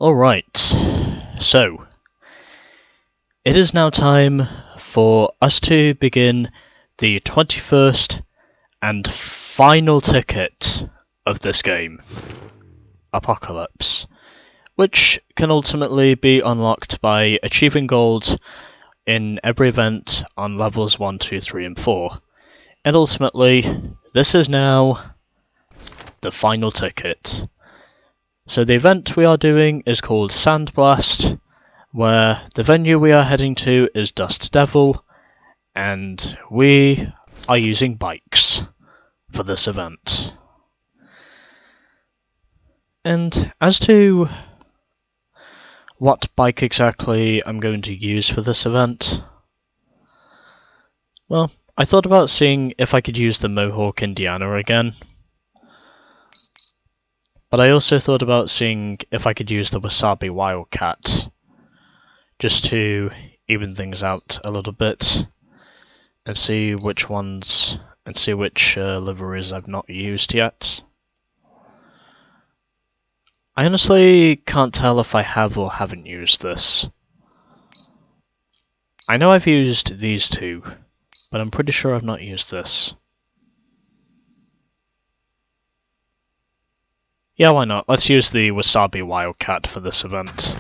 Alright, so it is now time for us to begin the 21st and final ticket of this game, Apocalypse, which can ultimately be unlocked by achieving gold in every event on levels 1, 2, 3 and 4. And ultimately, this is now the final ticket. So the event we are doing is called Sandblast, where the venue we are heading to is Dust Devil, and we are using bikes for this event. And as to what bike exactly I'm going to use for this event, well, I thought about seeing if I could use the Mohawk Indiana again. But I also thought about seeing if I could use the Wasabi Wildcat, just to even things out a little bit, and see which liveries I've not used yet. I honestly can't tell if I have or haven't used this. I know I've used these two, but I'm pretty sure I've not used this. Yeah, why not? Let's use the Wasabi Wildcat for this event.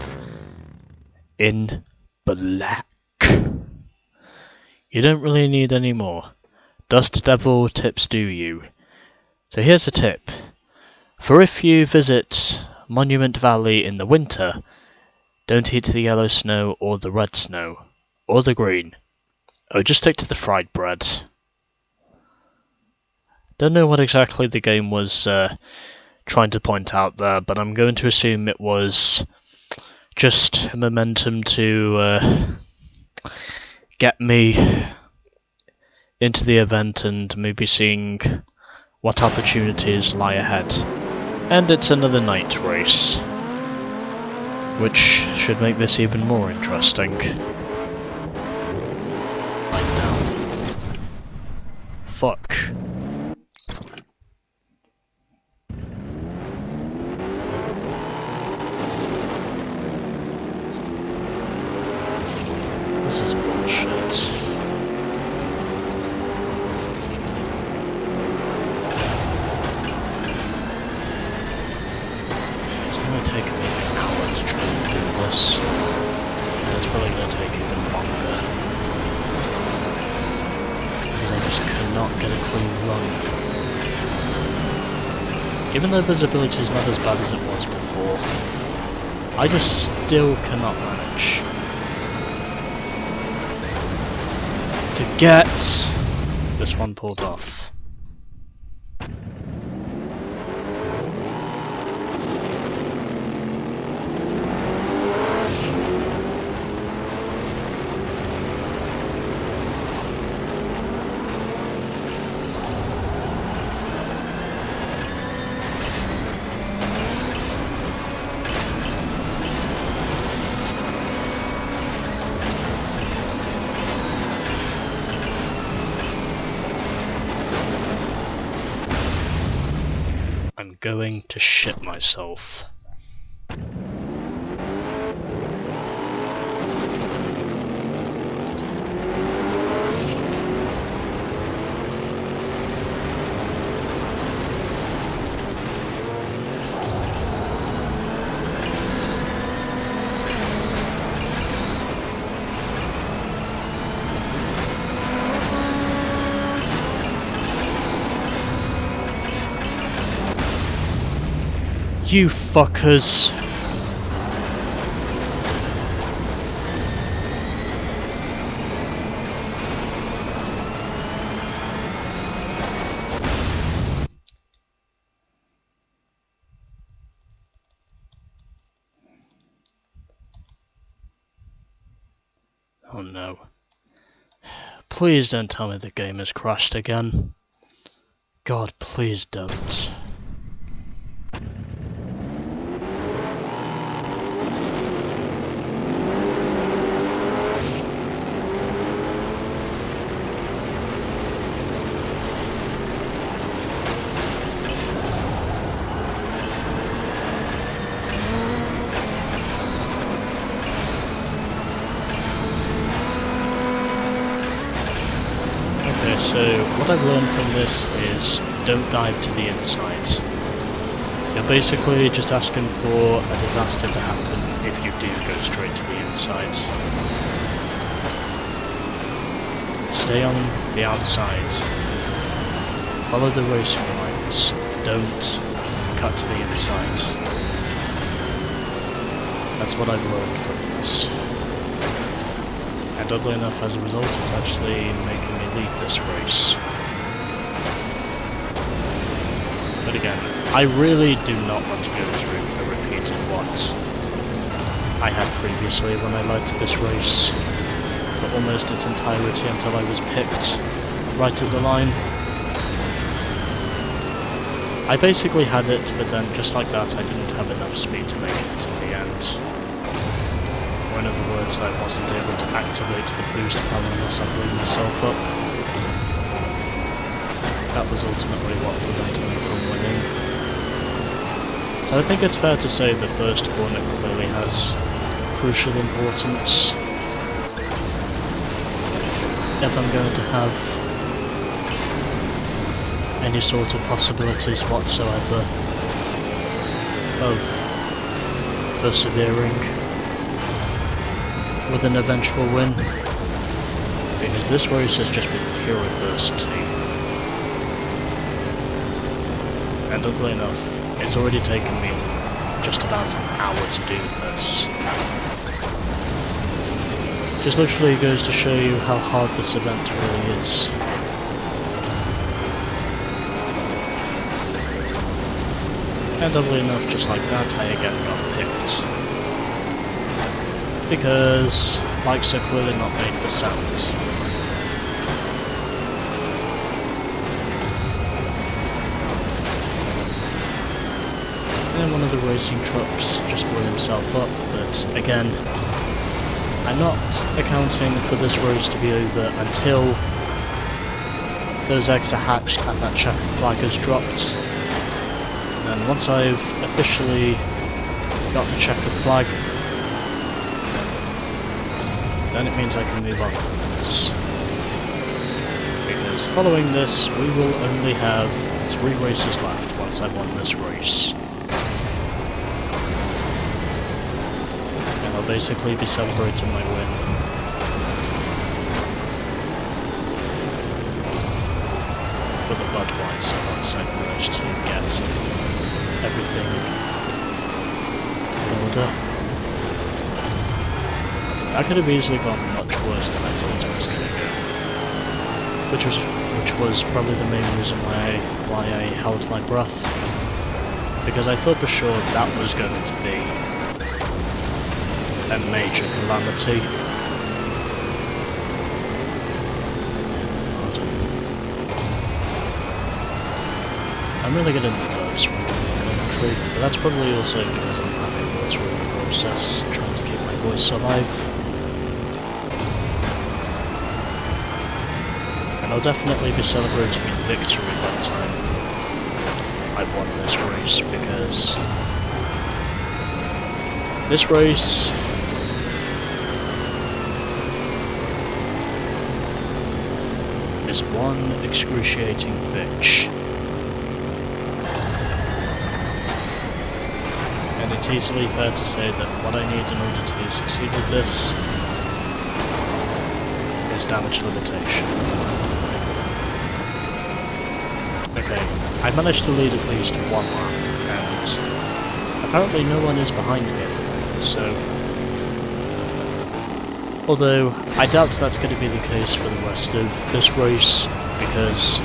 In black. You don't really need any more. Dust Devil tips do you. So here's a tip. For if you visit Monument Valley in the winter, don't eat the yellow snow or the red snow, or the green. Oh, just stick to the fried bread. Don't know what exactly the game was trying to point out there, but I'm going to assume it was just momentum to get me into the event and maybe seeing what opportunities lie ahead. And it's another night race, which should make this even more interesting. Light down. Fuck. This is bullshit. It's gonna take me an hour to try and do this, and it's probably gonna take even longer. Because I just cannot get a clean run. Even though visibility is not as bad as it was before, I just still cannot manage to get this one pulled off. I'm going to shit myself. You fuckers. Oh no. Please don't tell me the game has crashed again. God, please don't. So what I've learned from this is don't dive to the inside. You're basically just asking for a disaster to happen if you do go straight to the inside. Stay on the outside. Follow the racing lines. Don't cut to the inside. That's what I've learned from this. And oddly enough, as a result, it's actually making me lead this race. But again, I really do not want to go through a repeat of what I had previously when I led this race for almost its entirety until I was picked right at the line. I basically had it, but then just like that I didn't have enough speed to make it to the end. Or in other words, I wasn't able to activate the boost plan unless I blew myself up. That was ultimately what prevented me from winning. So I think it's fair to say the first corner clearly has crucial importance. If I'm going to have any sort of possibilities whatsoever of persevering with an eventual win, because this race has just been pure adversity. And oddly enough, it's already taken me just about an hour to do this. Just literally goes to show you how hard this event really is. And oddly enough, just like that, I again got picked. Because bikes are clearly not made for sound. And one of the racing trucks just blew himself up, but again, I'm not accounting for this race to be over until those eggs are hatched and that checkered flag is dropped. And once I've officially got the checkered flag, then it means I can move on from this. Because following this, we will only have 3 races left once I've won this race. And I'll basically be celebrating my win. With a Budweiser once I've managed to get everything in order. That could have easily gone much worse than I thought it was going to go. Which was probably the main reason why I held my breath. Because I thought for sure that was going to be a major calamity. I'm really getting nerves from the commentary, but that's probably also because I'm having to go through the process, trying to keep my voice alive. And I'll definitely be celebrating in victory by the time I've won this race, because this race is one excruciating bitch. And it's easily fair to say that what I need in order to succeed with this is damage limitation. Okay, I managed to lead at least 1 lap, and apparently no one is behind me at the moment, so... Although, I doubt that's going to be the case for the rest of this race, because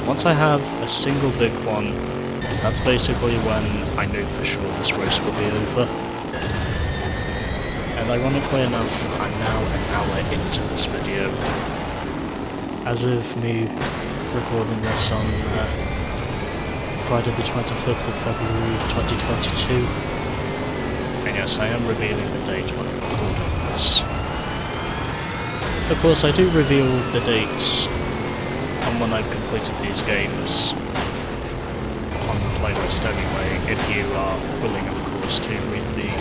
once I have a single big one, that's basically when I know for sure this race will be over. And ironically enough, I'm now an hour into this video. As of me recording this on Friday the 25th of February 2022. And yes, I am revealing the date when I'm recording this. Of course, I do reveal the dates on when I've completed these games on the playlist anyway, if you are willing, of course, to read the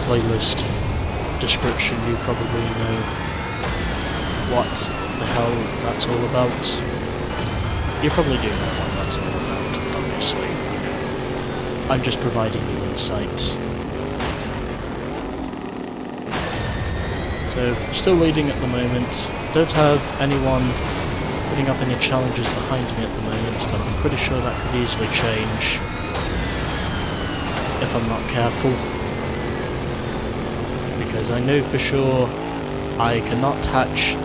playlist description. You probably know what the hell that's all about? You probably do know what that's all about, obviously. I'm just providing you insight. So, still leading at the moment. Don't have anyone putting up any challenges behind me at the moment, but I'm pretty sure that could easily change if I'm not careful. Because I know for sure I cannot hatch,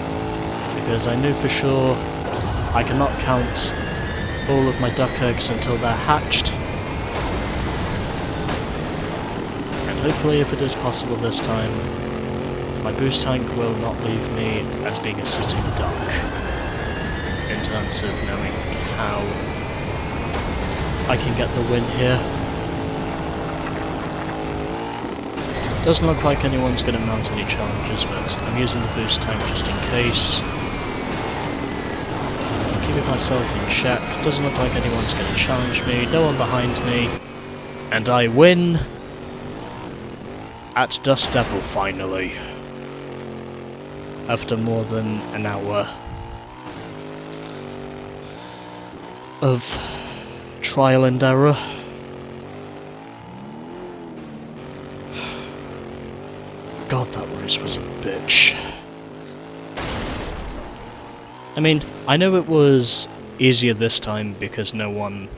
because I know for sure I cannot count all of my duck eggs until they're hatched. And hopefully, if it is possible this time, my boost tank will not leave me as being a sitting duck, in terms of knowing how I can get the win here. Doesn't look like anyone's going to mount any challenges, but I'm using the boost tank just in case. I'm keeping myself in check. Doesn't look like anyone's going to challenge me, no one behind me, and I win at Dust Devil finally, after more than an hour of trial and error. God, that race was a bitch. I mean, I know it was easier this time because no one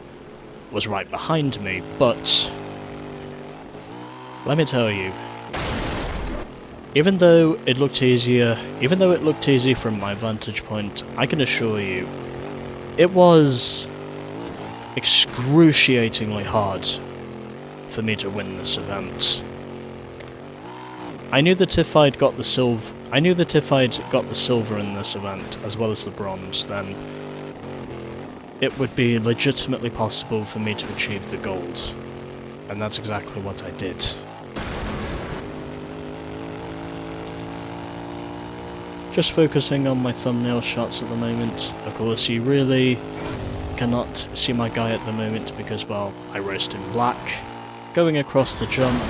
was right behind me, but let me tell you, even though it looked easy from my vantage point, I can assure you, it was excruciatingly hard for me to win this event. I knew that if I'd got the silver, in this event, as well as the bronze, then it would be legitimately possible for me to achieve the gold. And that's exactly what I did. Just focusing on my thumbnail shots at the moment. Of course, you really cannot see my guy at the moment because, well, I raced in black. Going across the jump.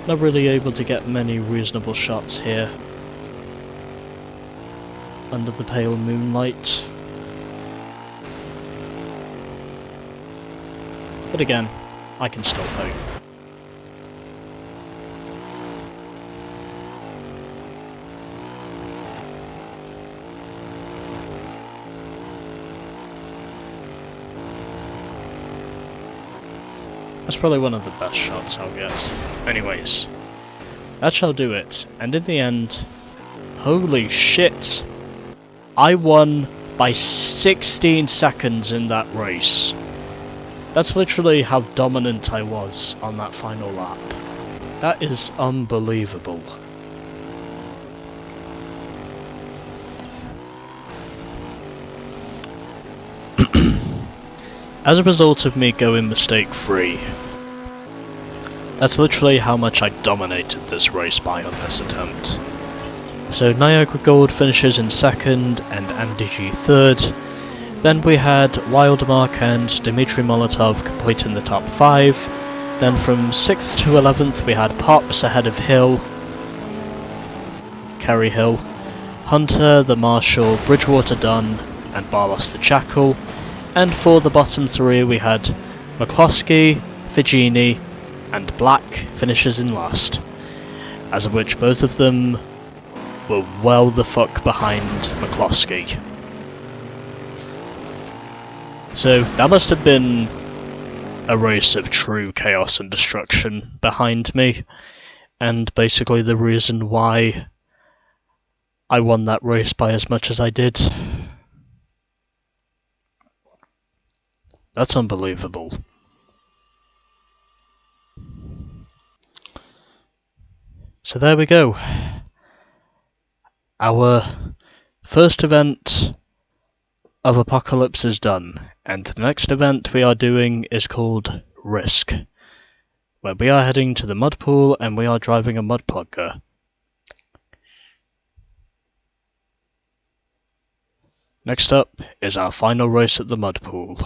Not really able to get many reasonable shots here. Under the pale moonlight. But again, I can still hope. That's probably one of the best shots I'll get. Anyways, that shall do it. And in the end, holy shit! I won by 16 seconds in that race. That's literally how dominant I was on that final lap. That is unbelievable. As a result of me going mistake-free, that's literally how much I dominated this race by on this attempt. So Niagara Gold finishes in second and Andy G third. Then we had Wildmark and Dmitry Molotov completing the top 5. Then from 6th to 11th we had Pops ahead of Hill, Kerry Hill, Hunter, the Marshall, Bridgewater Dunn, and Barlos the Jackal. And for the bottom 3 we had McCloskey, Vigini, and Black finishes in last, as of which both of them were well the fuck behind McCloskey. So that must have been a race of true chaos and destruction behind me, and basically the reason why I won that race by as much as I did. That's unbelievable. So there we go. Our first event of Apocalypse is done, and the next event we are doing is called Risk, where we are heading to the mud pool and we are driving a mud plugger. Next up is our final race at the mud pool.